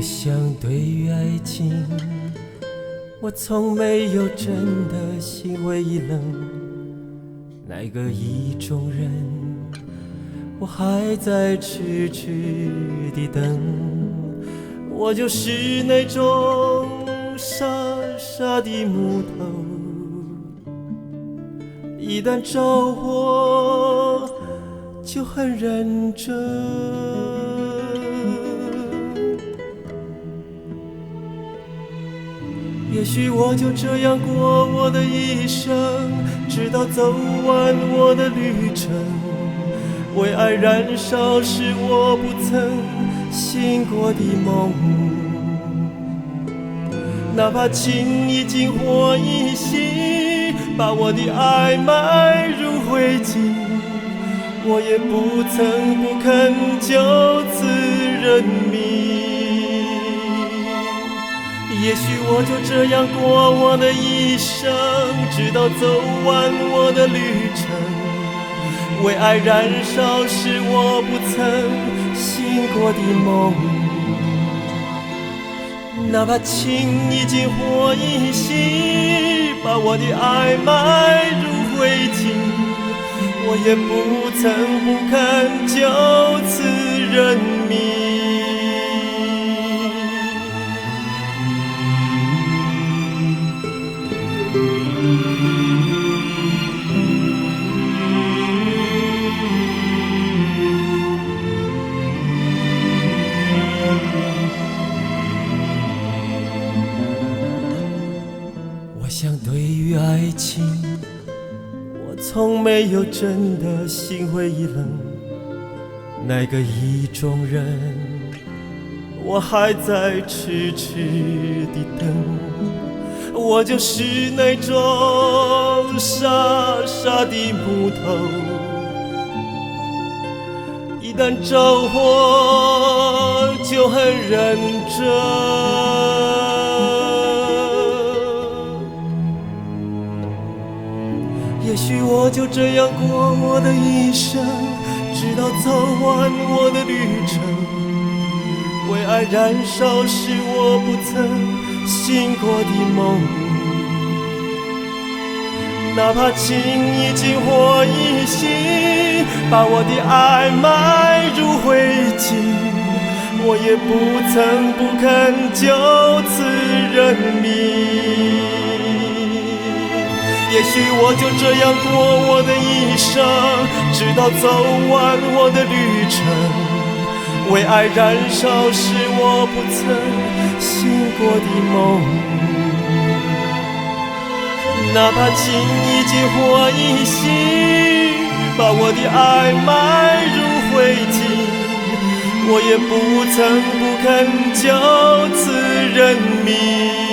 想对于爱情，我从没有真的心灰意冷。那个意中人，我还在痴痴地等。我就是那种傻傻的木头，一旦着火就很认真。也许我就这样过我的一生，直到走完我的旅程。为爱燃烧是我不曾醒过的梦，哪怕情已经火已熄，把我的爱埋入灰烬，我也不曾不肯就此认命。也许我就这样过我的一生，直到走完我的旅程。为爱燃烧是我不曾醒过的梦，哪怕情已经火已熄，把我的爱埋入灰烬，我也不曾不肯就此认命。我想对于爱情，我从没有真的心灰意冷。那个意中人，我还在痴痴地等。我就是那种傻傻的木头，一旦着火就很认真。也许我就这样过我的一生，直到走完我的旅程。为爱燃烧是我不曾醒过的梦，哪怕情已经火已熄，把我的爱埋入灰烬，我也不曾不肯就此认命。也许我就这样过我的一生，直到走完我的旅程。为爱燃烧是我不曾醒过的梦，哪怕情已经火已熄，把我的爱埋入灰烬，我也不曾不肯就此认命。